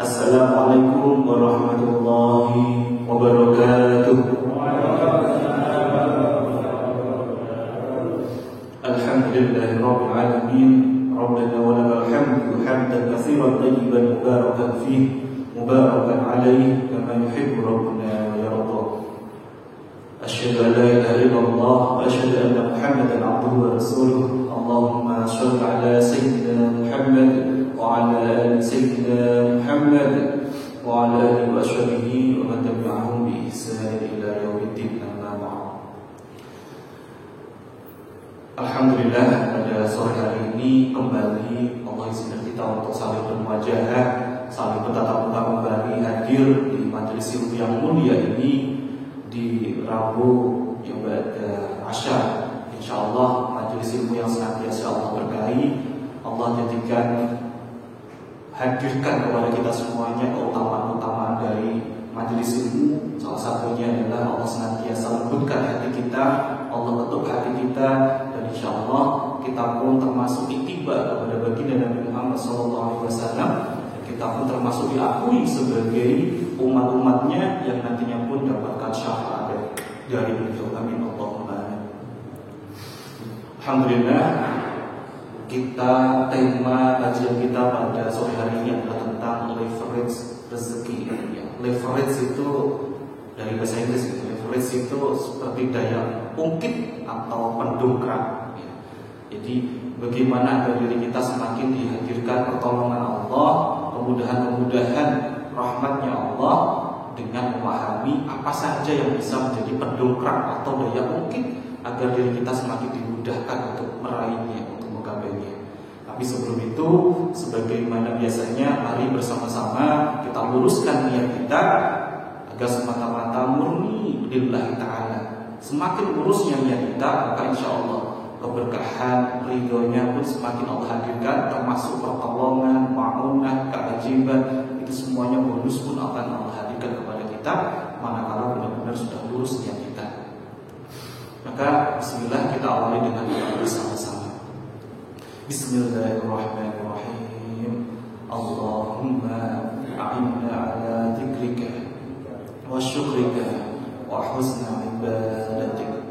Assalamualaikum warahmatullahi wabarakatuh. Alhamdulillahirabbil alamin. Rabbana wa lakal hamdu hamdan katsiran tayyiban mubarakan fihi mubarakan alaihi kama yuhibbu rabbuna wa yarda. Asyhadu an la ilaha illallah wa asyhadu anna Muhammadan abduhu wa rasuluh. Allahumma shalli ala sayyidina Muhammad wa ala ali sayyidina Muhammad wa ala alihi wa ashabihi wa man tabi'ahum bi ihsan ila yaumiddin. Amma ba'd. Alhamdulillah, pada sore hari ini kembali Allah izinkan kita untuk saling bermuajahah, saling bertatap muka kembali hadir di majelis ilmu yang mulia ini di Rabu yang pada Asyar. Insyaallah majelis ilmu yang senantiasa Allah berkahi, Allah jadikan hadirkan kepada kita semuanya keutamaan-keutamaan dari majelis ilmu. Salah satunya adalah Allah senantiasa lembutkan hati kita, Allah ketuk hati kita, dan insyaallah kita pun termasuk ittiba kepada baginda Nabi Muhammad SAW. Kita pun termasuk diakui sebagai umat-umatnya yang nantinya pun dapatkan syafaat dari beliau. Amin Allahumma amin. Alhamdulillah, tema kajian kita pada sore hari ini adalah tentang leverage rezeki. Leverage itu dari bahasa Inggris, leverage itu seperti daya ungkit atau pendongkrak. Jadi bagaimana agar diri kita semakin dihadirkan pertolongan Allah, kemudahan-kemudahan rahmatnya Allah, dengan memahami apa saja yang bisa menjadi pendongkrak atau daya ungkit agar diri kita semakin dimudahkan untuk meraihnya, untuk menggapainya. Tapi sebelum itu, sebagaimana biasanya, mari bersama-sama kita luruskan niat kita agar semata-mata murni lillahi ta'ala. Semakin lurusnya niat kita, maka insya Allah keberkahan, ridhonya pun semakin Allah hadirkan, termasuk pertolongan, ma'unah, keajaiban, itu semuanya bonus pun akan Allah hadirkan kepada kita manakala benar-benar sudah lurus niat kita. Maka bismillah, kita awali dengan doa bersama-sama. Bismillahirrahmanirrahim. Allahumma a'inna ala dzikrika wa syukrika wa husna ibadatik.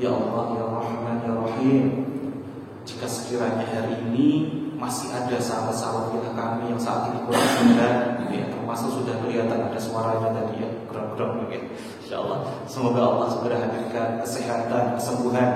Ya Allah, ya Rahman, ya Rahim, jika sekiranya hari ini masih ada sahabat-sahabat kita kami yang saat ini kurang sehat, ya, termasuk sudah kelihatan ada suaranya tadi ya, gerak-gerak ya. Insyaallah semoga Allah segera hadirkan kesehatan, kesembuhan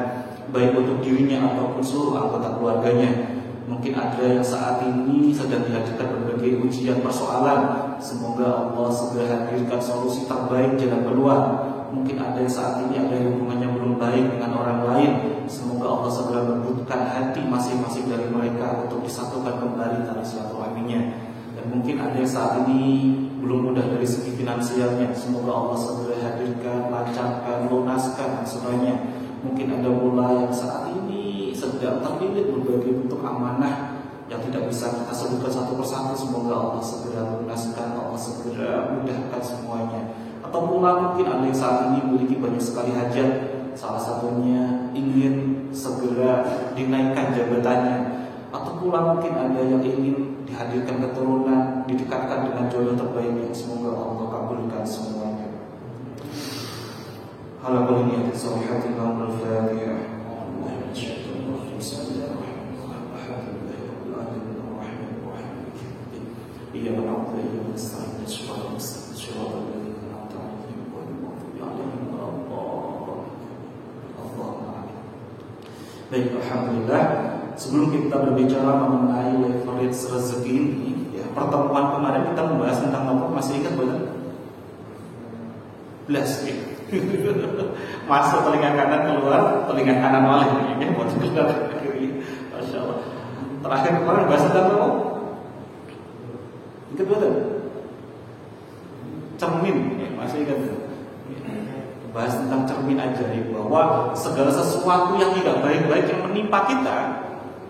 baik untuk dirinya ataupun seluruh anggota keluarganya. Mungkin ada yang saat ini sedang dihadapkan berbagai ujian persoalan, semoga Allah segera hadirkan solusi terbaik, jalan keluar. Mungkin ada yang saat ini ada yang hubungannya belum baik dengan orang lain, semoga Allah segera lembutkan hati masing-masing dari mereka untuk disatukan kembali tali silaturahminya. Dan mungkin ada yang saat ini belum mudah dari segi finansialnya, semoga Allah segera hadirkan, lancarkan, lunaskan semuanya. Mungkin ada pula yang saat ini sedang terlilit berbagai bentuk amanah yang tidak bisa kita sebutkan satu persatu, semoga Allah segera lunaskan, Allah segera mudahkan semuanya. Atau pula mungkin ada yang saat ini memiliki banyak sekali hajat, salah satunya ingin segera dinaikkan jabatannya. Atau pula mungkin ada yang ingin dihadirkan keturunan, didekatkan dengan jodoh terbaiknya, semoga Allah kabulkan semuanya. Ala kulli niyatin shalihatin wa al-Fatihah. Iyyaka na'budu wa iyyaka nasta'in ihdinas siratal ladzina an'amta 'alaihim ghairil maghdubi 'alaihim waladdallin. Baik, alhamdulillah. Sebelum kita berbicara mengenai leverage rezeki ini, ya, pertemuan kemarin kita membahas tentang apa? Masih ingat betul? Belas ya. Masuk telinga kanan, keluar telinga kanan balik, ya, buat keluar kiri. Masya Allah. Terakhir kemarin bahas tentang apa? Ingat betul? Cermin, ya, masih ingat betul? Bahas tentang cermin ajaib, bahwa segala sesuatu yang tidak baik-baik yang menimpa kita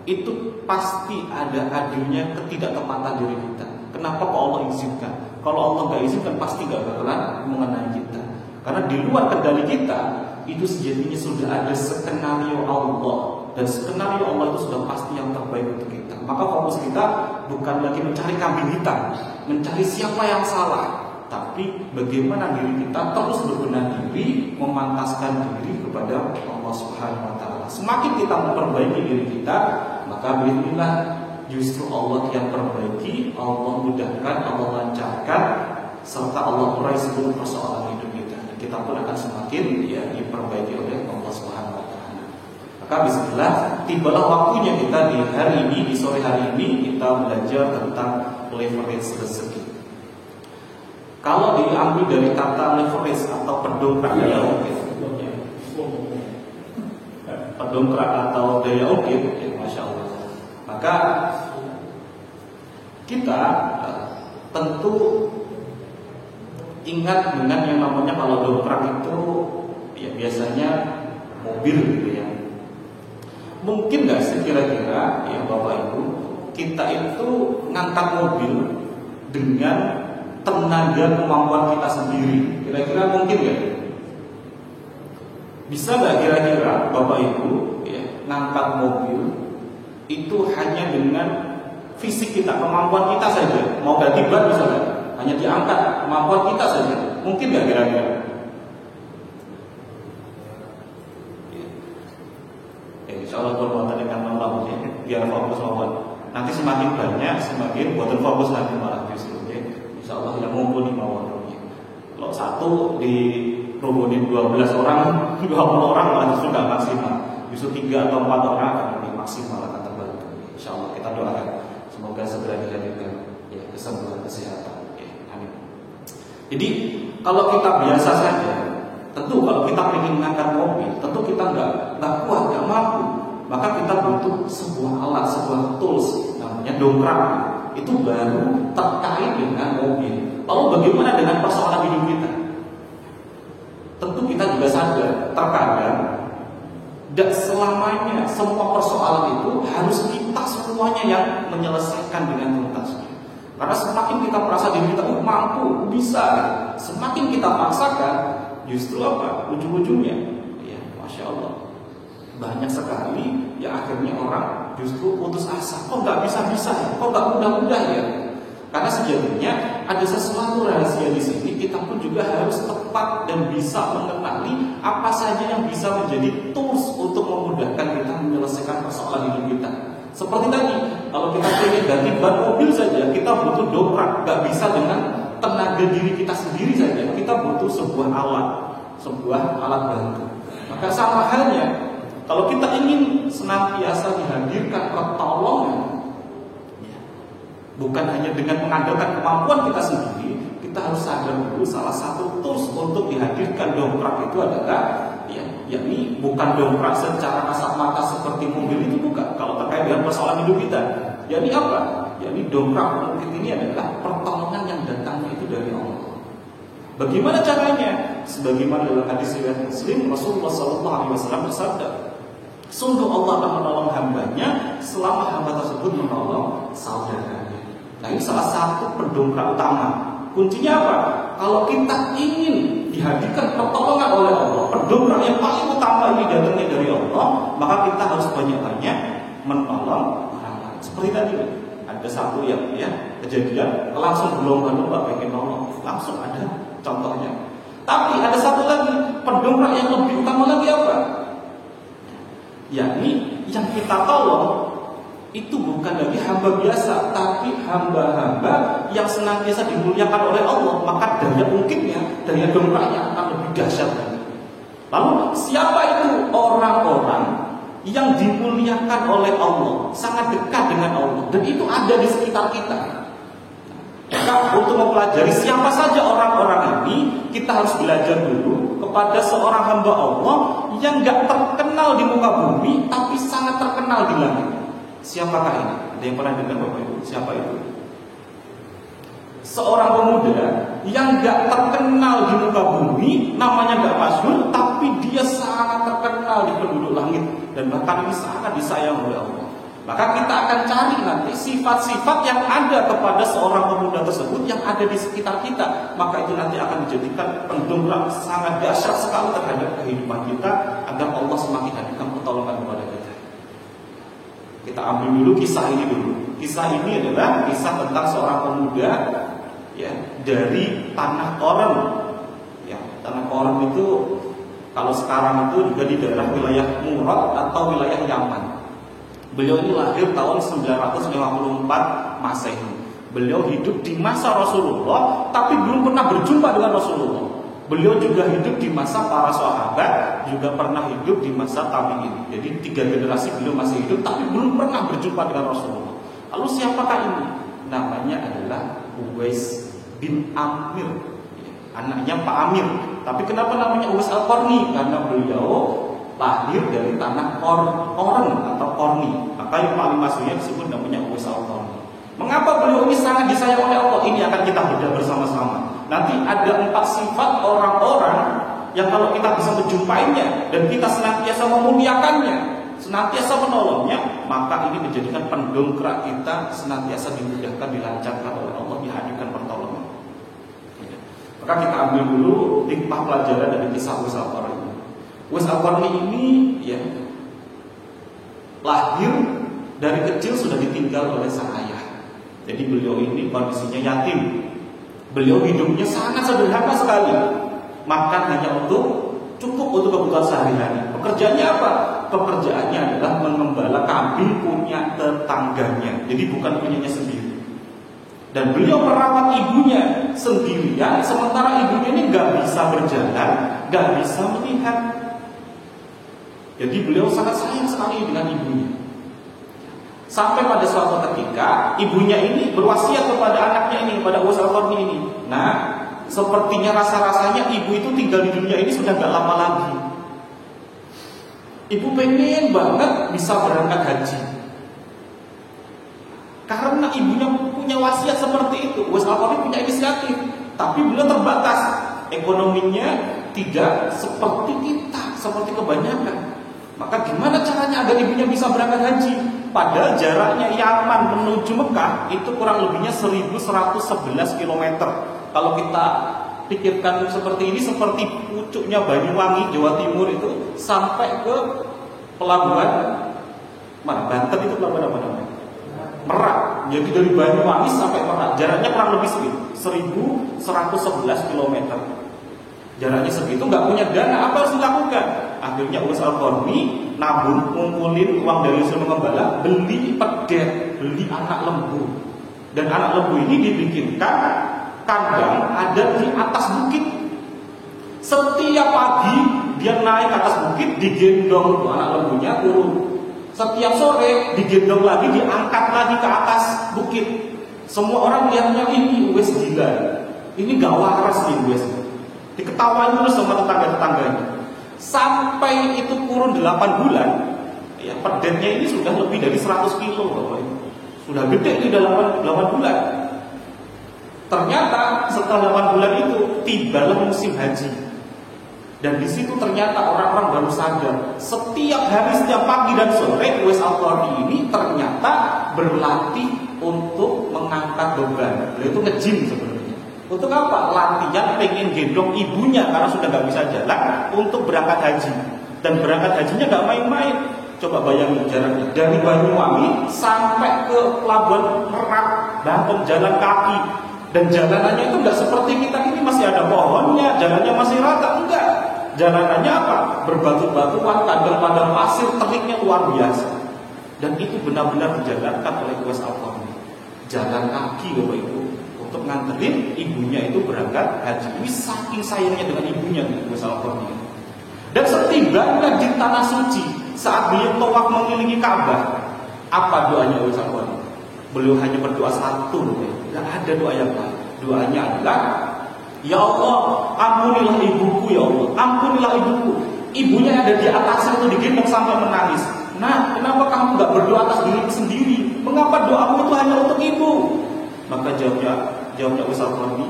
itu pasti ada adilnya ketidaktepatan diri kita. Kenapa kok Allah izinkan? Kalau Allah nggak izinkan pasti nggak bakalan mengenai kita. Karena di luar kendali kita itu sejatinya sudah ada skenario Allah, dan skenario Allah itu sudah pasti yang terbaik untuk kita. Maka fokus kita bukan lagi mencari kambing hitam, mencari siapa yang salah, tapi bagaimana diri kita terus berbenah diri, memantaskan diri kepada Allah Subhanahu wa taala. Semakin kita memperbaiki diri kita, maka bismillah justru Allah yang perbaiki, Allah mudahkan, Allah lancarkan, serta Allah urai seluruh persoalan hidup kita. Dan kita pun akan semakin diperbaiki oleh Allah Subhanahu wa taala. Maka bismillah, tibalah waktunya kita di hari ini, di sore hari ini kita belajar tentang leverage rezeki. Kalau diambil dari kata leverage atau pendongkrak daya ungkit, pendongkrak atau daya ungkit, masya Allah, maka kita tentu ingat dengan yang namanya kalau dongkrak itu ya biasanya mobil gitu ya. Mungkin nggak sih kira-kira ya Bapak Ibu, kita itu ngangkat mobil dengan tenaga kemampuan kita sendiri, kira-kira mungkin nggak? Bisa nggak kira-kira Bapak Ibu ngangkat mobil itu hanya dengan fisik kita, kemampuan kita saja? Mau ganti ban misalnya, hanya diangkat kemampuan kita saja, mungkin nggak kira-kira? Insya Allah perbuatan akan Allah biar fokus mawon. Nanti semakin banyak, semakin buatan fokus nanti malah justru. Insya Allah yang ngumpul di mawon. Kalau satu dirubuhin 12 orang, 20 orang malah justru nggak maksimal. Justru 3 atau 4 orang akan lebih maksimal, akan terbantu. Insya Allah kita doakan semoga segera dihadirkan kesembuhan kesehatan. Amin. Jadi kalau kita biasa saja, tentu kalau kita ingin mengangkat mobil, tentu kita nggak kuat, nggak mampu, maka kita butuh sebuah alat, sebuah tools namanya dongkrak. Itu baru terkait dengan mobil. Lalu bagaimana dengan persoalan hidup kita? Tentu kita juga sadar, terkadang tidak selamanya semua persoalan itu harus kita semuanya yang menyelesaikan dengan tuntas. Karena semakin kita merasa diri kita mampu, bisa, semakin kita paksakan, justru apa? Ujung-ujungnya, ya, masya Allah, banyak sekali ya akhirnya orang justru putus asa. Kok nggak bisa-bisa ya? Kok nggak mudah-mudah ya? Karena sejatinya ada sesuatu rahasia di sini. Kita pun juga harus tepat dan bisa mengenali apa saja yang bisa menjadi tools untuk memudahkan kita menyelesaikan persoalan hidup kita. Seperti tadi, kalau kita ingin ganti ban mobil saja, kita butuh dongkrak. Nggak bisa dengan tenaga diri kita sendiri saja. Kita butuh sebuah alat bantu. Maka sama halnya, kalau kita ingin senantiasa dihadirkan pertolongan, bukan hanya dengan mengandalkan kemampuan kita sendiri, kita harus sadar dulu salah satu tools untuk dihadirkan dongkrak itu adalah yakni bukan dongkrak secara kasat mata seperti mobil itu, bukan. Kalau terkait dengan persoalan hidup kita, yakni apa? Yakni dongkrak mungkin ini adalah pertolongan yang datangnya itu dari Allah. Bagaimana caranya? Sebagaimana dalam hadis riwayat Muslim, Rasulullah SAW bersabda, sungguh Allah akan menolong hambanya selama hamba tersebut menolong saudaranya. Nah, ini salah satu pendongkrak utama. Kuncinya apa? Kalau kita ingin dihadirkan pertolongan oleh Allah, pendongkrak yang paling utama ini datangnya dari Allah, maka kita harus banyak-banyak menolong orang lain. Seperti tadi, ada satu yang kejadian langsung berlomba-lomba pengen nolong, langsung ada contohnya. Tapi ada satu lagi pendongkrak yang lebih utama lagi apa? Yakni yang kita tolong itu bukan lagi hamba biasa, tapi hamba-hamba yang senantiasa dimuliakan oleh Allah. Maka daya ungkitnya, daya dongkraknya akan lebih dahsyat lagi. Lalu siapa itu orang-orang yang dimuliakan oleh Allah, sangat dekat dengan Allah, dan itu ada di sekitar kita? Maka untuk mempelajari siapa saja orang-orang ini, kita harus belajar dulu kepada seorang hamba Allah yang gak terkenal di muka bumi, tapi sangat terkenal di langit. Siapakah ini? Ada yang pernah dengar Bapak Ibu? Siapa itu? Seorang pemuda yang gak terkenal di muka bumi, namanya gak masyhur, tapi dia sangat terkenal di penduduk langit, dan bahkan ini sangat disayang oleh Allah. Maka kita akan cari nanti sifat-sifat yang ada kepada seorang pemuda tersebut yang ada di sekitar kita. Maka itu nanti akan dijadikan pendongkrak sangat dahsyat sekali terhadap kehidupan kita, agar Allah semakin hadirkan pertolongan kepada kita. Kita ambil dulu kisah ini dulu. Kisah ini adalah kisah tentang seorang pemuda ya dari tanah Qoren. Ya, tanah Qoren itu kalau sekarang itu juga di daerah wilayah Murad atau wilayah Yaman. Beliau ini lahir tahun 954 Masehi. Beliau hidup di masa Rasulullah, tapi belum pernah berjumpa dengan Rasulullah. Beliau juga hidup di masa para sahabat, juga pernah hidup di masa tabi'in. Jadi 3 generasi beliau masih hidup, tapi belum pernah berjumpa dengan Rasulullah. Lalu siapakah ini? Namanya adalah Uwais bin Amir, anaknya Pak Amir. Tapi kenapa namanya Uwais Al-Qarni? Karena beliau lahir dari tanah Qoren atau Qorni. Maka yang paling masyhur disebut namanya Uwais Al-Qarni. Mengapa beliau ini sangat disayang oleh Allah? Ini akan kita bedah bersama-sama. Nanti ada 4 sifat orang-orang yang kalau kita bisa menjumpainya dan kita senantiasa memuliakannya, senantiasa menolongnya, maka ini menjadikan pendongkrak kita senantiasa dimudahkan, dilancarkan oleh Allah, dihadirkan pertolongan. Maka kita ambil dulu hikmah pelajaran dari kisah Uwais Al-Qarni. Uwais Al-Qarni ini ya lahir dari kecil sudah ditinggal oleh sang ayah. Jadi beliau ini kondisinya yatim. Beliau hidupnya sangat sederhana sekali. Makan hanya cukup untuk kebutuhan sehari-hari. Pekerjaannya apa? Pekerjaannya adalah mengembala kambing punya tetangganya. Jadi bukan punyanya sendiri. Dan beliau merawat ibunya sendirian, sementara ibunya ini nggak bisa berjalan, nggak bisa melihat. Jadi beliau sangat sayang sekali dengan ibunya. Sampai pada suatu ketika ibunya ini berwasiat kepada anaknya ini, kepada Uwais Al-Qarni ini. Nah, sepertinya rasa-rasanya ibu itu tinggal di dunia ini sudah gak lama lagi. Ibu pengen banget bisa berangkat haji. Karena ibunya punya wasiat seperti itu, Uwais Al-Qarni punya inisiatif. Tapi beliau terbatas. Ekonominya tidak seperti kita, seperti kebanyakan. Maka gimana caranya agar ibunya bisa berangkat haji? Padahal jaraknya Yaman menuju Mekah itu kurang lebihnya 1111 km. Kalau kita pikirkan seperti ini, seperti pucuknya Banyuwangi, Jawa Timur itu sampai ke pelabuhan mana? Banten itu pelabuhan apa namanya? Merak. Jadi dari Banyuwangi sampai Merak jaraknya kurang lebih 1111 km. Jaraknya segitu, nggak punya dana, apa harus dilakukan? Akhirnya Uwais Al-Qarni nabung, ngumpulin uang dari hasil mengembala, beli pedet, beli anak lembu. Dan anak lembu ini dibikinkan kandang ada di atas bukit. Setiap pagi dia naik ke atas bukit, digendong tuh anak lembunya turun. Setiap sore digendong lagi, diangkat lagi ke atas bukit. Semua orang lihatnya ini Uwais gila, ini gak waras nih Uwais. Diketawain terus sama tetangga-tetangganya. Sampai itu kurun 8 bulan, ya pedetnya ini sudah lebih dari 100 kilo, Bapak Ibu. Sudah gede di dalam 8 bulan. Ternyata setelah 8 bulan itu tibalah musim haji. Dan di situ ternyata orang-orang baru sadar, setiap hari, setiap pagi dan sore Uwais Al-Qarni ini ternyata berlatih untuk mengangkat beban. Beliau itu nge-gym sebenarnya. Untuk apa? Latihan pengen gendong ibunya karena sudah gak bisa jalan untuk berangkat haji. Dan berangkat hajinya gak main-main. Coba bayangin jaraknya dari Banyuwangi sampai ke pelabuhan Merak, Banten, jalan kaki. Dan jalanannya itu gak seperti kita ini masih ada pohonnya, jalannya masih rata, enggak. Jalanannya apa? Berbatu-batuan, padang-padang pasir, teriknya luar biasa. Dan itu benar-benar dijalankan oleh Uwais Al-Qarni. Jalan kaki Bapak Ibu untuk nganterin ibunya itu berangkat haji. Ini saking sayangnya dengan ibunya Uwais Al-Qarni. Dan setibanya di tanah suci, saat beliau tawaf mengelilingi Ka'bah, apa doanya Uwais Al-Qarni? Beliau hanya berdoa satu, tidak ada doa yang lain. Doanya adalah, ya Allah, ampunilah ibuku, ya Allah, ampunilah ibuku. Ibunya ada di atas itu digendong sampai menangis. Nah, kenapa kamu nggak berdoa atas dirimu sendiri? Mengapa doamu itu hanya untuk ibu? Maka jawabnya Uwais Al-Qarni,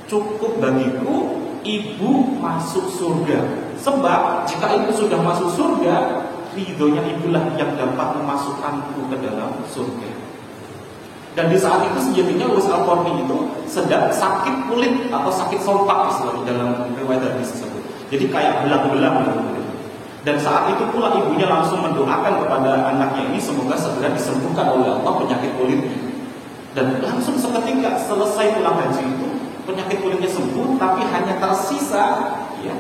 cukup bagiku ibu masuk surga. Sebab jika ibu sudah masuk surga, ridhonya ibulah yang dapat memasukkanku ke dalam surga. Dan di saat itu sejatinya Uwais Al-Qarni itu sedang sakit kulit atau sakit sompak istilahnya dalam riwayat hadis tersebut. Jadi kayak belang-belang gitu. Dan saat itu pula ibunya langsung mendoakan kepada anaknya ini semoga segera disembuhkan oleh Allah penyakit kulitnya. Dan langsung seketika selesai pulang haji itu penyakit kulitnya sembuh, tapi hanya tersisa ya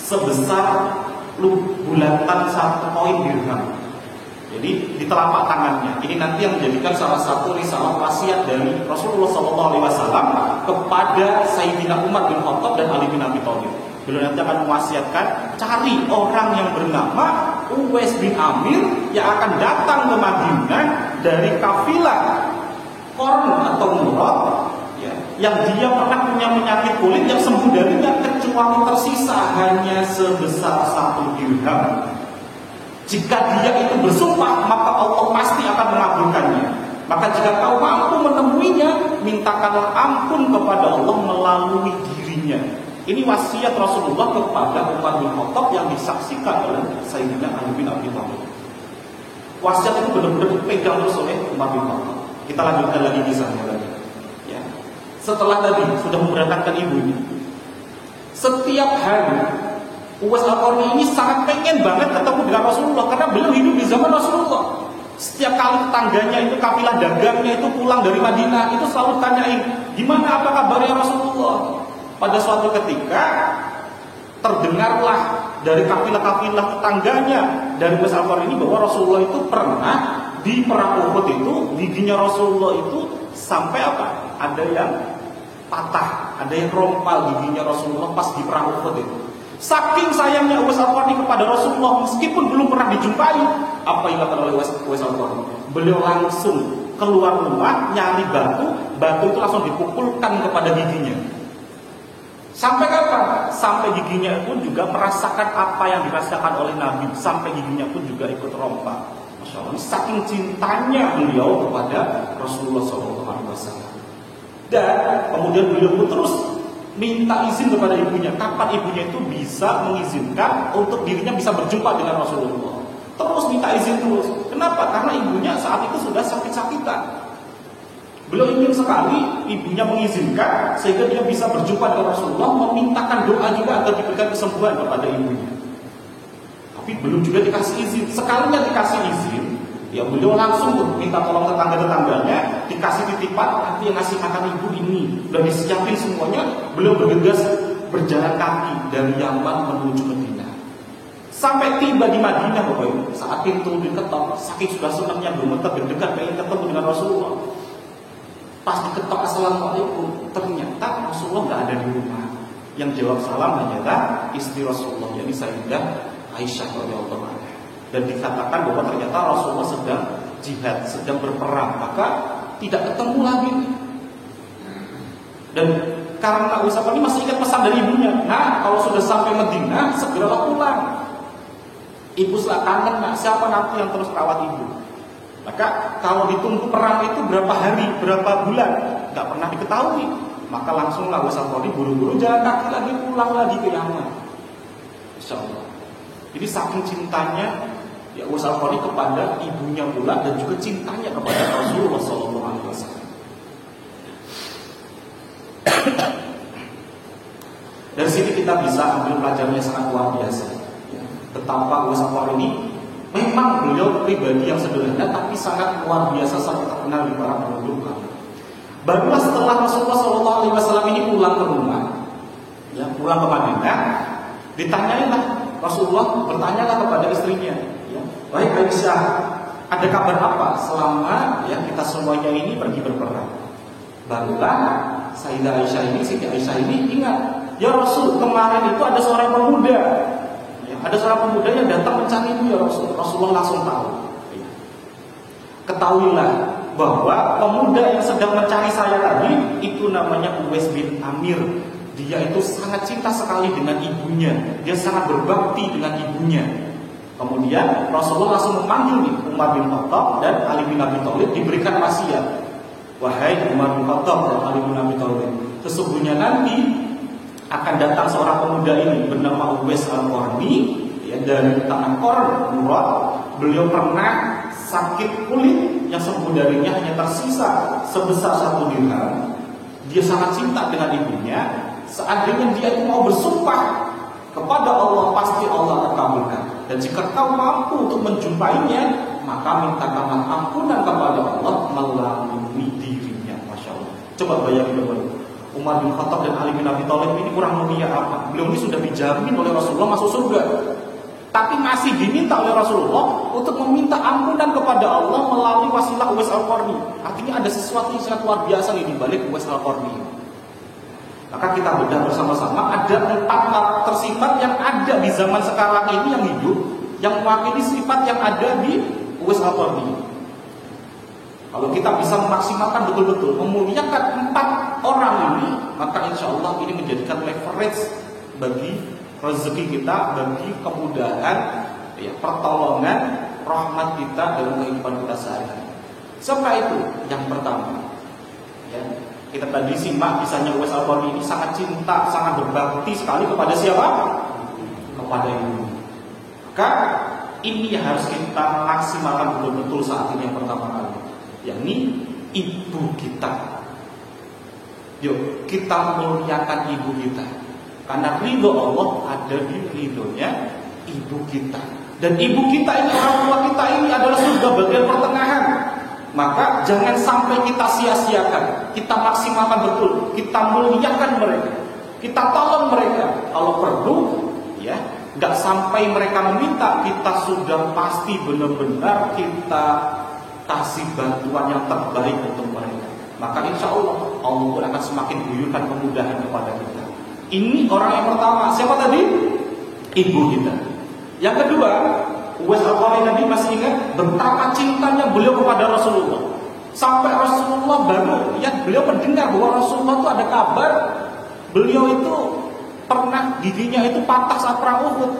sebesar bulatan 1 koin dirham. Jadi di telapak tangannya. Ini nanti yang menjadikan salah satu risalah wasiat dari Rasulullah SAW kepada Sayyidina Umar bin Khattab dan Ali bin Abi Thalib. Beliau nanti akan mewasiatkan, cari orang yang bernama Uwais bin Amir yang akan datang ke Madinah dari kafilah Qarn atau Murad ya, yang dia pernah punya penyakit kulit yang sembuh darinya, kecuali tersisa hanya sebesar 1 dirham. Jika dia itu bersumpah, maka Allah pasti akan mengabulkannya. Maka jika kau mampu menemuinya, mintakanlah ampun kepada Allah melalui dirinya. Ini wasiat Rasulullah kepada Umar bin Khattab yang disaksikan oleh Sayyidina Ali bin Abi Thalib. Wasiat itu benar-benar dipegang terus oleh Umar bin Khattab. Kita lanjutkan lagi kisahnya lagi. Ya. Setelah tadi sudah memberangkatkan ibunya, setiap hari Uwais Al-Qarni ini sangat pengen banget ketemu dengan Rasulullah karena beliau hidup di zaman Rasulullah. Setiap kali tetangganya itu kafilah dagangnya itu pulang dari Madinah itu selalu tanyain, gimana apa kabarnya Rasulullah? Pada suatu ketika terdengarlah dari kafilah-kafilah tetangganya dari Uwais Al-Qarni ini bahwa Rasulullah itu pernah di perang Uhud itu giginya Rasulullah itu sampai apa? Ada yang patah, ada yang rompal giginya Rasulullah pas di perang Uhud itu. Saking sayangnya Uwais Al-Qarni kepada Rasulullah meskipun belum pernah dijumpai, apa yang dilakukan oleh Uwais Al-Qarni? Beliau langsung keluar rumah nyari batu itu langsung dipukulkan kepada giginya. Sampai kapan? Sampai giginya pun juga merasakan apa yang dirasakan oleh Nabi. Sampai giginya pun juga ikut rompal. Masya Allah, saking cintanya beliau kepada Rasulullah SAW. Dan kemudian beliau pun terus minta izin kepada ibunya. Kapan ibunya itu bisa mengizinkan untuk dirinya bisa berjumpa dengan Rasulullah. Terus minta izin terus. Kenapa? Karena ibunya saat itu sudah sakit-sakitan. Beliau ingin sekali ibunya mengizinkan sehingga dia bisa berjumpa dengan Rasulullah, memintakan doa juga agar diberikan kesembuhan kepada ibunya. Tapi belum juga dikasih izin. Sekalinya dikasih izin, ya beliau langsung minta tolong tetangga-tetangganya, dikasih titipan, nanti yang ngasih makan ibu ini udah disiapin semuanya. Beliau bergegas berjalan kaki dari Yaman menuju Madinah. Sampai tiba di Madinah, Bapak Ibu, saat pintu diketok, saking sudah senangnya belum terdekat pengen ketemu dengan Rasulullah. Pas diketok assalamualaikum, ternyata Rasulullah nggak ada di rumah. Yang jawab salam hanyalah istri Rasulullah, yakni Sayyidah Aisyah radhiyallahu anha. Dan dikatakan bahwa ternyata Rasulullah sedang jihad, sedang berperang, maka tidak ketemu lagi. Dan karena Uwais ini masih ingat pesan dari ibunya, nah kalau sudah sampai Madinah segeralah pulang. Ibu setelah kangen, nah siapa nanti yang terus rawat ibu? Maka kalau ditunggu perang itu berapa hari, berapa bulan, nggak pernah diketahui. Maka langsunglah Uwais Al-Qarni buru-buru jalan kaki lagi pulang lagi ke Yaman. Insya Allah. Jadi saking cintanya ya Uwais Al-Qarni kepada ibunya pula dan juga cintanya kepada Rasulullah SAW. Dari sini kita bisa ambil pelajaran yang sangat luar biasa. Ya, betapa Uwais Al-Qarni ini memang beliau pribadi yang sederhana tapi sangat luar biasa sampai terkenal di para penduduk kami. Barulah setelah Rasulullah SAW ini pulang ke rumah, ya pulang ke Madinah, ditanyailah Rasulullah bertanyalah kepada istrinya, ya, wahai Aisyah, ada kabar apa selama ya kita semuanya ini pergi berperang? Barulah Sayyidah Aisyah ini, Siti Aisyah ini ingat, ya Rasul, kemarin itu ada seorang pemuda. Ada seorang pemuda yang datang mencarimu ya Rasul. Rasulullah langsung tahu. Ketahuilah bahwa pemuda yang sedang mencari saya tadi itu namanya Uwais bin Amir. Dia itu sangat cinta sekali dengan ibunya. Dia sangat berbakti dengan ibunya. Kemudian Rasulullah langsung memanggil nih Umar bin Khattab dan Ali bin Abi Thalib, diberikan wasiat. Wahai Umar bin Khattab dan Ali bin Abi Thalib, sesungguhnya nanti akan datang seorang pemuda ini bernama Uwais Al-Qarni ya, dari tanah Qarn Murad. Beliau pernah sakit kulit yang sembuh darinya hanya tersisa sebesar 1 dirham. Dia sangat cinta dengan ibunya. Seandainya dia itu mau bersumpah kepada Allah, pasti Allah akan kabulkan. Dan jika kau mampu untuk menjumpainya, maka mintakanlah ampunan kepada Allah melalui dirinya. Masya Allah. Coba bayangin dulu, Umar bin Khattab dan Ali bin Abi Thalib ini kurang mulia apa? Beliau ini sudah dijamin oleh Rasulullah masuk surga, tapi masih diminta oleh Rasulullah untuk meminta ampunan kepada Allah melalui wasilah Uwais Al-Qarni. Artinya ada sesuatu yang sangat luar biasa nih di balik Uwais Al-Qarni. Maka kita bedah bersama-sama, ada 4 karakter sifat yang ada di zaman sekarang ini yang hidup, yang mewakili sifat yang ada di Uwais Al-Qarni. Kalau kita bisa memaksimalkan betul-betul, memuliakan 4 orang ini, maka insya Allah ini menjadikan leverage bagi rezeki kita, bagi kemudahan, ya, pertolongan, rahmat kita dalam kehidupan kita sehari-hari. Siapa itu? Yang pertama, ya, kita tadi simak kisahnya Uwais Al-Qarni ini sangat cinta, sangat berbakti sekali kepada siapa? Kepada ibu. Maka ini harus kita maksimalkan betul-betul saat ini yang pertama kali, yakni ibu kita. Yuk kita muliakan ibu kita, karena ridho Allah ada di ridhonya ibu kita. Dan ibu kita ini, orang tua kita ini adalah surga bagian pertengahan. Maka jangan sampai kita sia-siakan, kita maksimalkan betul, kita muliakan mereka, kita tolong mereka. Kalau perlu, ya, nggak sampai mereka meminta, kita sudah pasti benar-benar kita kasih bantuan yang terbaik untuk mereka. Maka insya Allah pun akan semakin guyurkan kemudahan kepada kita. Ini orang yang pertama, siapa tadi? Ibu kita. Yang kedua, Uwais Al-Qarni tadi masih ingat betapa cintanya beliau kepada Rasulullah. Sampai Rasulullah baru, ya, beliau mendengar bahwa Rasulullah itu ada kabar beliau itu pernah giginya itu patah saat perang Uhud.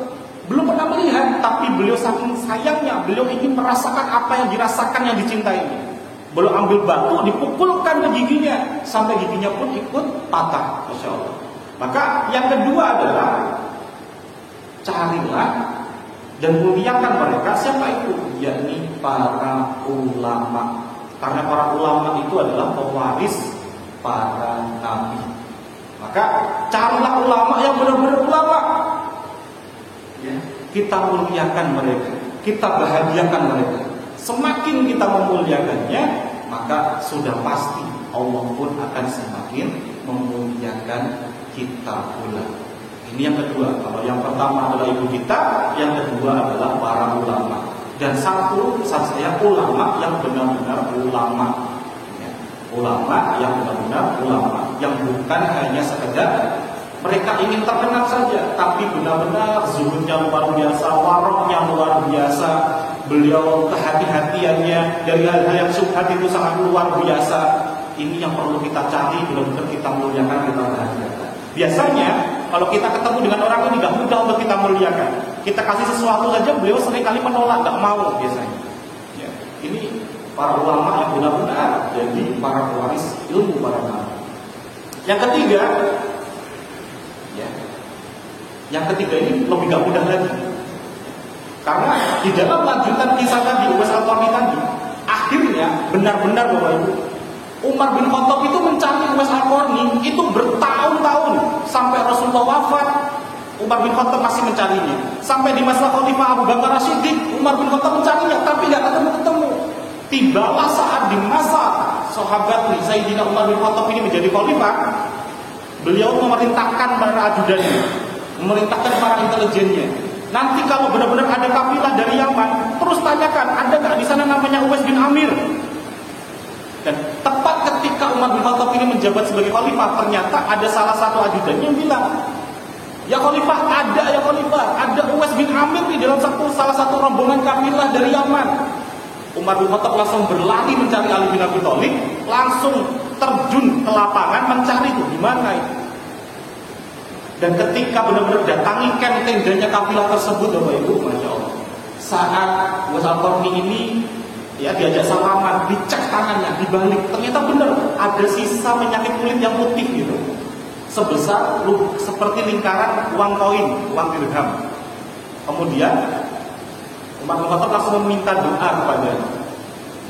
Belum pernah melihat, tapi beliau saking sayangnya, beliau ingin merasakan apa yang dirasakan yang dicintainya. Beliau ambil batu, dipukulkan ke giginya, sampai giginya pun ikut patah. Masya Allah. Maka yang kedua adalah carilah dan muliakan mereka. Siapa itu? Yakni para ulama. Karena para ulama itu adalah pewaris para nabi. Maka carilah ulama yang benar-benar ulama, ya, kita muliakan mereka, kita bahagiakan mereka. Semakin kita memuliakannya, maka sudah pasti Allah pun akan semakin memuliakan kita pula. Ini yang kedua. Kalau yang pertama adalah ibu kita, yang kedua adalah para ulama. Dan satu saya ulama yang benar-benar ulama, ya, ulama yang benar-benar ulama, yang bukan hanya sekedar mereka ingin terkenal saja, tapi benar-benar zuhudnya luar biasa, waroknya luar biasa, beliau kehati-hatiannya dari hal-hal yang syubhat itu sangat luar biasa. Ini yang perlu kita cari, benar-benar kita muliakan, kita bahagiakan. Biasanya kalau kita ketemu dengan orang ini gak mudah untuk kita muliakan. Kita kasih sesuatu saja beliau seringkali menolak, gak mau biasanya. Ya, ini para ulama yang benar-benar jadi para pewaris ilmu para nabi. Yang ketiga, ya, yang ketiga ini lebih gak mudah lagi. Karena di dalam lanjutan kisah tadi Uwais Al-Qarni tadi, akhirnya benar-benar Bapak Ibu, Umar bin Khattab itu mencari Uwais Al-Qarni itu bertahun-tahun sampai Rasulullah wafat. Umar bin Khattab masih mencarinya. Sampai di masa Khalifah Abu Bakar As-Siddiq, Umar bin Khattab mencarinya, tapi nggak ketemu-ketemu. Tibalah saat di masa sahabat Sayyidina Umar bin Khattab ini menjadi khalifah, beliau memerintahkan para ajudannya, memerintahkan para intelijennya. Nanti kalau benar-benar ada kafilah dari Yaman, terus tanyakan, ada nggak di sana namanya Uwais bin Amir? Dan tepat ketika Umar bin Khattab ini menjabat sebagai khalifah, ternyata ada salah satu ajudannya yang bilang, ya khalifah, ada Uwais bin Amir di dalam salah satu rombongan kafilah dari Yaman. Umar bin Khattab langsung berlari mencari Ali bin Abi Thalib, langsung terjun ke lapangan mencari itu di mana itu. Dan ketika benar-benar datangi camp tendanya kafilah tersebut, Bapak Ibu, Masya Allah, saat Uwais Al-Qarni ini, ya, diajak salaman, dicek tangannya, dibalik, ternyata benar ada sisa penyakit kulit yang putih gitu, sebesar seperti lingkaran uang koin, uang dirham. Kemudian Umar bin Khattab langsung meminta doa kepadanya.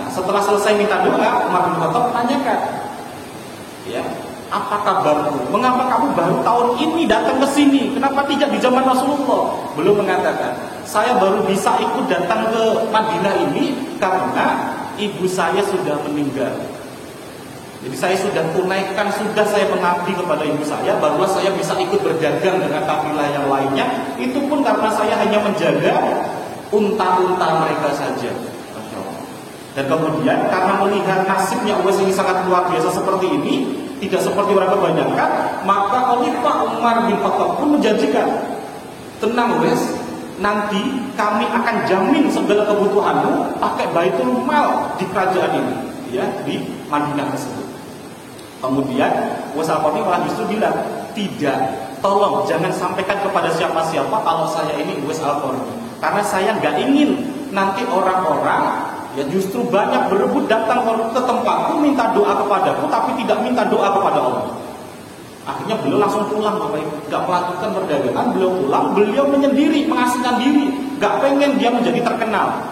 Nah, setelah selesai minta doa, Umar bin Khattab tanyakan, ya, apa kabarmu? Mengapa kamu baru tahun ini datang ke sini? Kenapa tidak di zaman Rasulullah? Beliau mengatakan, saya baru bisa ikut datang ke Madinah ini karena ibu saya sudah meninggal. Jadi saya sudah tunaikan, sudah saya mengabdi kepada ibu saya, bahwa saya bisa ikut berdagang dengan kafilah yang lainnya. Itu pun karena saya hanya menjaga unta-unta mereka saja. Masya Allah. Dan kemudian karena melihat nasibnya Uwais ini sangat luar biasa seperti ini, tidak seperti orang kebanyakan, maka Khalifah Umar bin Khattab pun menjanjikan, tenang Uwais, nanti kami akan jamin segala kebutuhanmu pakai Baitul Mal di kerajaan ini, ya, di Madinah tersebut. Kemudian Uwais Al-Qarni malah justru bilang, tidak, tolong jangan sampaikan kepada siapa-siapa kalau saya ini Uwais Al-Qarni, karena saya nggak ingin nanti orang-orang ya justru banyak berebut datang ke tempatku minta doa kepadaku, tapi tidak minta doa kepada Allah. Akhirnya beliau langsung pulang, Bapak Ibu, nggak melanjutkan perdagangan, beliau pulang, beliau menyendiri, mengasingkan diri, nggak pengen dia menjadi terkenal.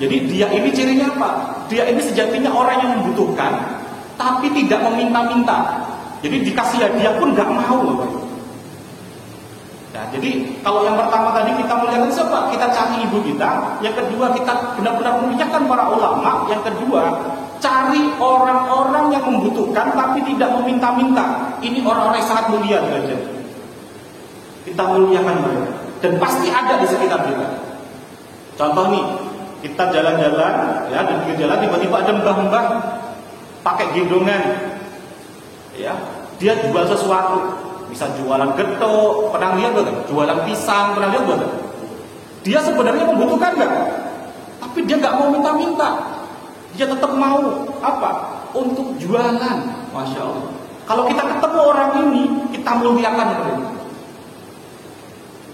Jadi dia ini cirinya apa? Dia ini sejatinya orang yang membutuhkan, tapi tidak meminta-minta. Jadi dikasih hadiah pun nggak mau, Bapak Ibu. Nah, jadi kalau yang pertama tadi kita muliakan siapa? Kita cari ibu kita. Yang kedua kita benar-benar muliakan para ulama. Yang kedua, cari orang-orang yang membutuhkan tapi tidak meminta-minta. Ini orang-orang yang sangat mulia derajat. Kita muliakan mereka. Dan pasti ada di sekitar kita. Contoh nih, kita jalan-jalan, ya, di pinggir jalan tiba-tiba ada mbah-mbah pakai gendongan, ya, dia jual sesuatu, bisa jualan getuk, pernah lihat bukan? Jualan pisang, pernah lihat bukan? Dia sebenarnya membutuhkan nggak? Tapi dia nggak mau minta-minta, dia tetap mau apa? Untuk jualan, masya Allah. Kalau kita ketemu orang ini, kita muliakan mereka.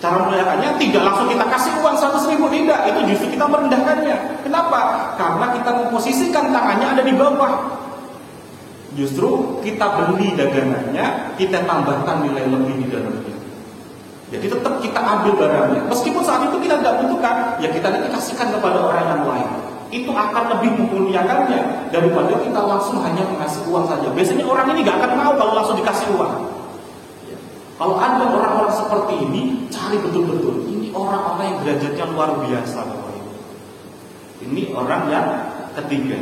Cara muliakannya tidak langsung kita kasih uang 100.000, tidak. Itu justru kita merendahkannya. Kenapa? Karena kita memposisikan tangannya ada di bawah. Justru kita beli dagangannya, kita tambahkan nilai lebih di dalamnya. Jadi tetap kita ambil barangnya. Meskipun saat itu kita tidak butuhkan, ya kita nanti kasihkan kepada orang yang lain. Itu akan lebih memuliakannya daripada kita langsung hanya mengasih uang saja. Biasanya orang ini gak akan mau kalau langsung dikasih uang. Ya. Kalau ada orang-orang seperti ini, cari betul-betul. Ini orang-orang yang derajatnya luar biasa, Bapak Ibu. Ini orang yang ketiga.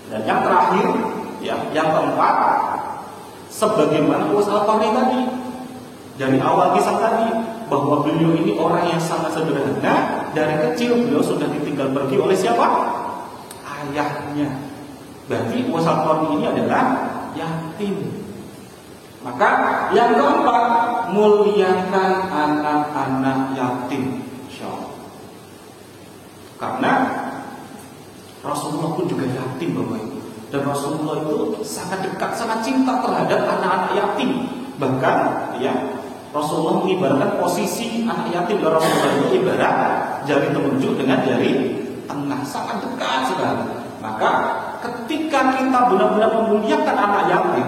Dan yang terakhir, ya, yang keempat, sebagaimana Uwais Al-Qarni tadi, dari awal kisah tadi, bahwa beliau ini orang yang sangat sederhana. Dari kecil beliau sudah ditinggal pergi oleh siapa? Ayahnya. Berarti Uwais Al-Qarni ini adalah yatim. Maka yang keempat, muliakan anak-anak yatim, insyaallah. Karena Rasulullah pun juga yatim, Bapak Ibu. Dan Rasulullah itu sangat dekat, sangat cinta terhadap anak-anak yatim. Bahkan, ya, Rasulullah mengibaratkan posisi anak yatim dari Rasulullah itu ibarat jari telunjuk dengan jari tengah, sangat dekat sekali. Maka ketika kita benar-benar memuliakan anak yatim,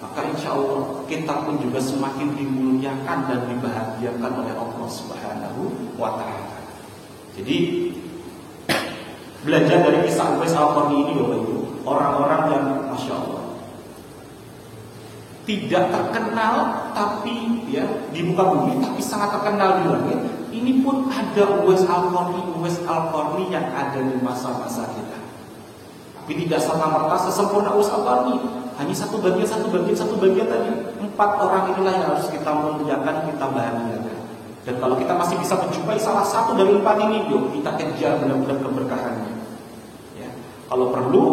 maka insya Allah kita pun juga semakin dimuliakan dan dibahagiakan oleh Allah Subhanahu wa Ta'ala. Jadi belajar dari kisah Uwais Al-Qarni ini, Bapak Ibu, orang-orang yang masya Allah tidak terkenal tapi ya di muka bumi, tapi sangat terkenal di langit. Ini pun ada Uwais Al-Qarni yang ada di masa-masa kita. Tapi tidak serta-merta sesempurna Uwais Al-Qarni. Hanya satu bagian tadi. 4 orang inilah yang harus kita muliakan, kita bahagiakan. Dan kalau kita masih bisa menjumpai salah satu dari 4 ini, yuk kita kejar benar-benar keberkahannya. Ya. Kalau perlu,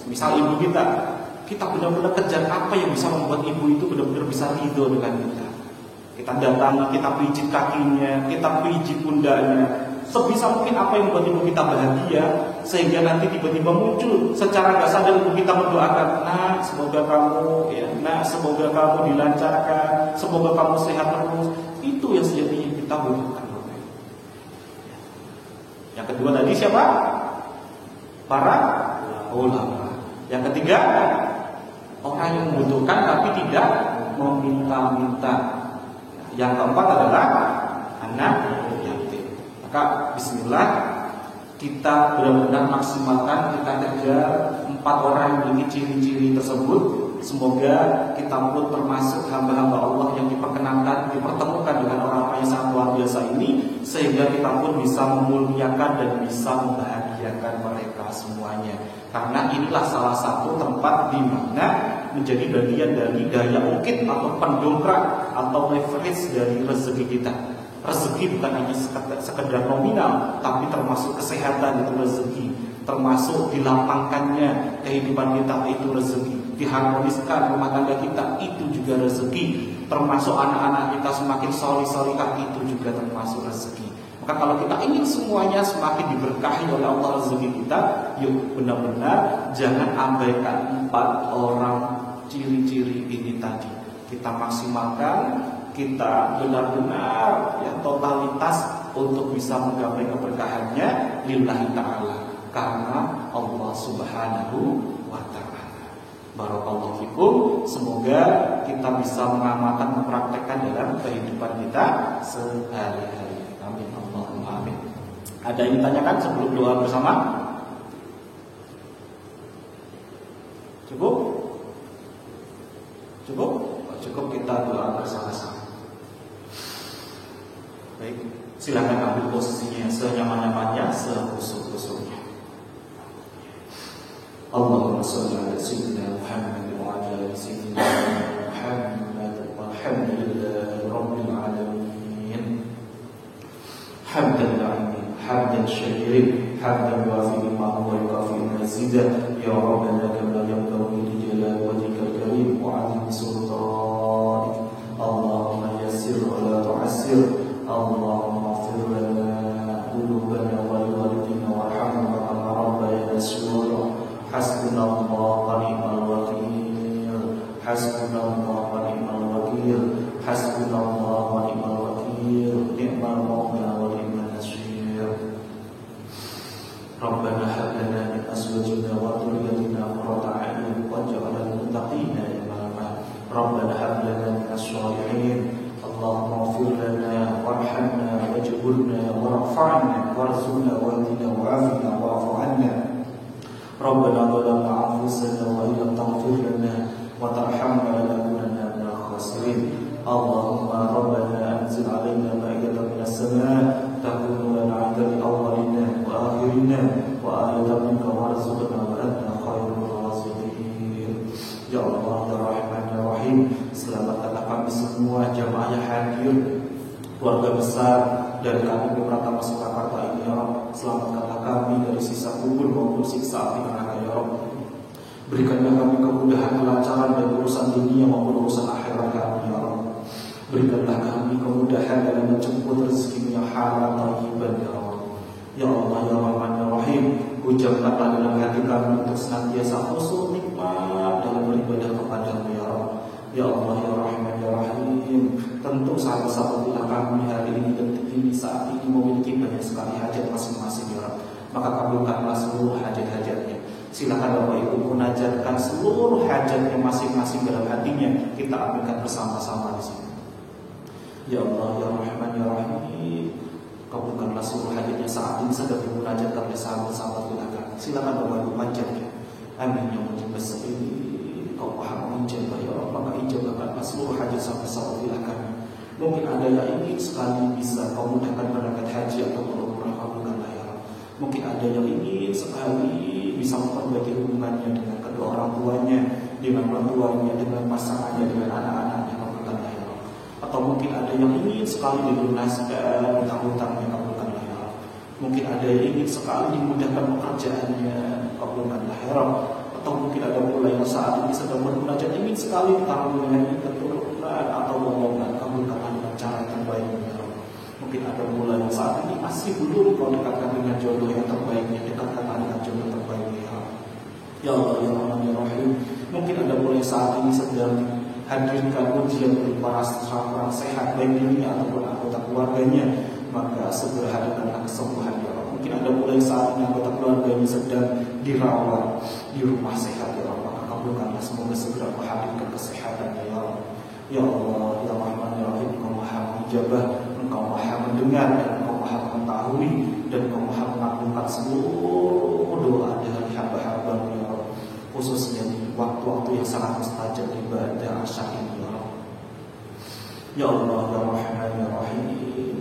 misal ibu kita benar-benar kejar apa yang bisa membuat ibu itu benar-benar bisa ridho dengan kita. Kita datangi, kita pijit kakinya, kita pijit pundaknya. Sebisa mungkin apa yang membuat ibu kita bahagia, sehingga nanti tiba-tiba muncul secara gak sadar ibu kita mendoakan, nak semoga kamu, ya, nak semoga kamu dilancarkan, semoga kamu sehat terus. Itu yang sejatinya kita butuhkan. Yang kedua tadi siapa? Para ulama. Yang ketiga, orang yang membutuhkan tapi tidak meminta-minta. Yang keempat adalah anak yatim. Maka bismillah, kita benar-benar maksimalkan, kita kejar 4 orang yang memiliki ciri-ciri tersebut. Semoga kita pun termasuk hamba-hamba Allah yang dipertemukan dengan orang-orang yang sangat luar biasa ini, sehingga kita pun bisa memuliakan dan bisa membahagiakan mereka semuanya. Karena inilah salah satu tempat di mana menjadi bagian dari daya ungkit atau pendongkrak atau leverage dari rezeki kita. Rezeki bukan hanya sekedar nominal, tapi termasuk kesehatan itu rezeki, termasuk dilapangkannya kehidupan kita itu rezeki, diharmoniskan rumah tangga kita itu juga rezeki, termasuk anak-anak kita semakin solih-solihah itu juga termasuk rezeki. Maka kalau kita ingin semuanya semakin diberkahi oleh Allah rezeki kita, yuk benar-benar jangan abaikan 4 orang ciri-ciri ini tadi. Kita maksimalkan, kita benar-benar ya totalitas untuk bisa menggapai keberkahannya lillahi ta'ala, karena Allah Subhanahu wa ta'ala. Barakallahu fikum. Semoga kita bisa mengamalkan, mempraktekkan dalam kehidupan kita sehari-hari. Amin Allahumma amin. Ada yang ditanyakan sebelum doa bersama? Cukup? Cukup? Cukup kita doa bersama-sama. Baik, silakan ambil posisinya senyaman-nyamannya, sekhusyuk-khusyuknya. Allahumma shalli ala sayyidina Muhammad wa ala ali sayyidina Muhammad walhamdulillahi rabbil alamin. Hamdan lillahi hamdan syakirin hamdan wafi'i ma huwa yukafi mazidah ya rabbana kama yanbaghi li jalali wajhikal karim wa 'azimi sultanik. Allahumma yassir wa la tu'assir. Allahumma ighfir lana dhunubana wa liwalidina warhamna kama rabbayana shaghira. Hasbunallahu wa ni'mal wakeel. Hasbunallahu wa ni'mal wakeel. Hasbunallahu wa ni'mal wakeel. Ni'mal mawla wa ni'mal nasir. Rabbana hab lana min azwajina wa dhurriyyatina qurrata a'yun waj'alna lil muttaqina imama. Rabbana hab lana min as-shalihin. Allahumma ighfir lana warhamna wajburna warfa'na warzuqna wahdina wa'afina wa'fu 'anna. Rabbana zalamna anfusana wa illam taghfir lana wa tarhamna lanakunanna minal khasirin. Allahumma rabbana anzil 'alaina ma'idatan minas sama' takunu lana 'idan awwalina wa akhirina wa ayatan minka warzuqna wa anta khairur raziqin. Ya Allah ya Rahman ya Rahim, selamatkanlah kami semua jamaah yang hadir, keluarga besar dari kami Pratama Surakarta ini ya Rabb. Selamatkanlah kami dari siksa kubur maupun siksa api neraka ya Rabb. Berikanlah kami kemudahan, kelancaran dari urusan dunia maupun urusan akhirat kami ya Rabb. Berikanlah kami kemudahan dalam menjemput rezeki yang halal thayyiban ya Rabb. Ya Allah ya Rahman ya Rahim, ucapkanlah dalam hati kami untuk senantiasa khusyuk nikmat dalam beribadah kepadamu ya Rabb. Ya Allah ya Rahman ya Rahim, tentu sahabat-sahabat kami hari ini detik ini saat ini memiliki banyak sekali hajat masing-masing ya Rabb. Maka kabulkanlah seluruh hajat-hajatnya. Silakan Bapak Ibu munajatkan seluruh hajatnya masing-masing dalam hatinya. Kita aminkan bersama-sama di sini. Ya Allah ya Rahman ya Rahim, kabulkanlah seluruh hajatnya saat ini sedang dimunajatkan oleh sahabat-sahabat kita. Silakan Bapak Ibu panjatkan. Amin ya mujibas sabirin. Kau maha menjabah ya Allah, maka ijabahkanlah seluruh hajat sahabat-sahabat kami. Mungkin ada yang ingin sekali bisa kau mudahkan berangkat haji atau umrah, kabulkanlah ya Allah. Mungkin ada yang ingin sekali bisa memperbaiki hubungannya dengan kedua orang tuanya, dengan orang tuanya, dengan pasangannya, dengan anak-anaknya, kabulkanlah ya Allah. Atau mungkin ada yang ingin sekali dilunaskan hutang-hutangnya, kabulkanlah ya Allah. Mungkin ada yang ingin sekali dimudahkan pekerjaannya, kabulkanlah ya Allah. Atau mungkin ada pula yang saat ini sedang bermunajat ingin sekali ditanggung dengan keturunan atau rombongan, kabulkanlah dengan cara yang terbaik ya Allah. Mungkin ada pula yang saat ini masih belum kau dekatkan dengan jodoh yang terbaiknya, dekatkanlah dengan jodoh terbaiknya ya Allah. Ya Allah ya Rahman ya Rahim, mungkin ada pula yang saat ini sedang hadirkan ujian berupa rasa kurang sehat baik dirinya ataupun anggota keluarganya, maka segera hadirkanlah kesembuhan ya Allah. Mungkin ada pula yang saat ini anggota keluarganya sedang dirawat di rumah sehat ya Allah, maka kabulkanlah semoga segera menghadirkan kesehatan ya Allah. Ya Allah ya Rahman ya Rahim, Engkau maha menjabah, Engkau maha mendengar, dan Engkau maha mengetahui, dan Engkau maha mengabulkan seluruh doa dari hamba-hamba ya Allah, khususnya di waktu-waktu yang sangat mustajab dahsyat ini ya Allah. Ya Allah, ya Rahman, ya Rahim.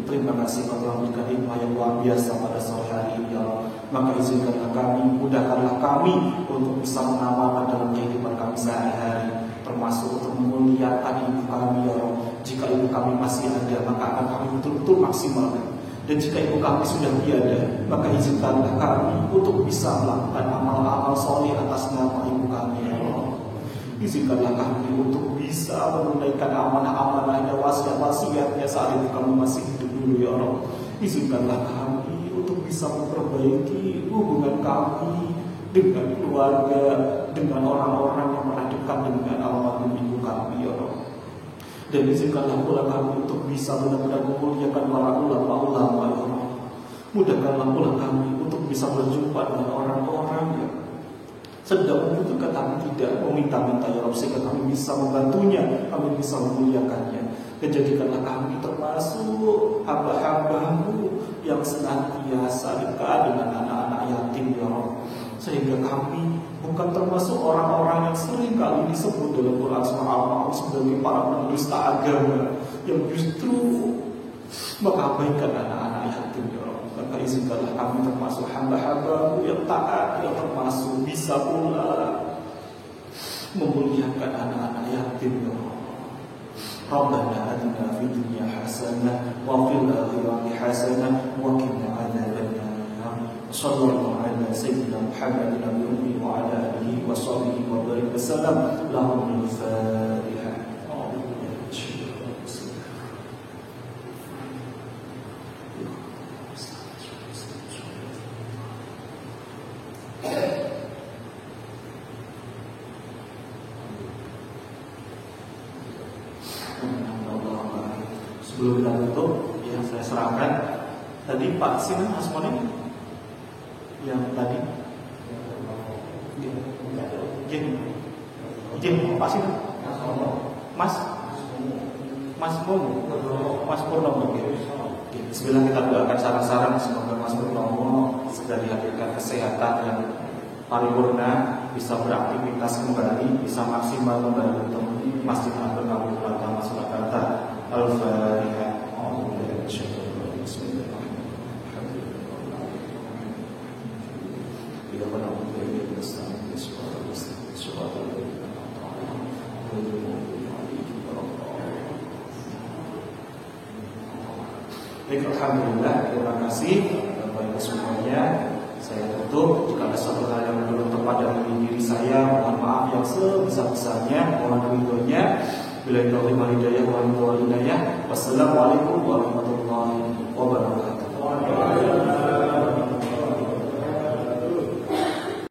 Terima kasih Kau telah memberikan hikmah yang luar biasa pada sore hari ini ya Allah. Maka izinkanlah kami, mudahkanlah kami untuk bisa mengamalkan dalam kehidupan kami sehari-hari, termasuk untuk memuliakan ibu kami ya Allah. Jika ibu kami masih ada, maka akan kami betul-betul maksimalkan. Dan jika ibu kami sudah tiada, maka izinkanlah kami untuk bisa melakukan amal-amal soleh atas nama ibu kami ya Allah. Izinkanlah kami untuk bisa menunaikan amanah-amanah dan wasiat-wasiatnya saat itu kami masih hidup dulu ya Allah. Izinkanlah kami untuk bisa memperbaiki hubungan kami dengan keluarga, dengan orang-orang yang pernah dekat dengan almarhum ibu kami ya Allah. Dan izinkanlah pula kami untuk bisa benar-benar memuliakan para ulama-ulama ya Allah. Mudahkanlah pula kami untuk bisa berjumpa dengan orang-orang yang sedang membutuhkan kami tidak meminta-minta ya Allah, sehingga kami bisa membantunya, kami bisa memuliakannya. Dan jadikanlah kami termasuk hamba-hamba-Mu yang senantiasa dekat dengan anak-anak yatim ya Allah. Sehingga kami bukan termasuk orang-orang yang sering kali disebut dalam Quran surah Al-Ma'un sebagai para pendusta agama yang justru mengabaikan anak-anak yatim ya Allah. Maka izinkanlah kami termasuk hamba-hamba-Mu yang taat, yang termasuk bisa pula memuliakan anak-anak yatim ya Allah. Rabbana atina fid dunya hasanah wa fil akhirati hasanah wa qina adzabannar. Sallallahu ala sayyidina Muhammadin nabiyyi wa ala alihi wa sahbihi wa barik wasallam. Lahumul Fatihah. Sebelum kita tutup, yang saya serahkan tadi Pak Sinan Hasmoni yang tadi, Pak Sinan, Mas Purnomo. Bismillah, kita doakan sarang-sarang semoga Mas Purnomo segera dihadirkan kesehatan yang paripurna, bisa beraktivitas kembali, bisa maksimal kembali untuk Masjid Agung Kabupaten Surakarta. Al-Fatihah. Alhamdulillah, terima kasih kepada semuanya. Saya tutup. Jika ada satu hal yang belum tepat dari diri saya, mohon maaf yang sebesar-besarnya, mohon ridhonya. Bila taufiq wal hidayah wal hidayah. Wassalamualaikum warahmatullahi wabarakatuh.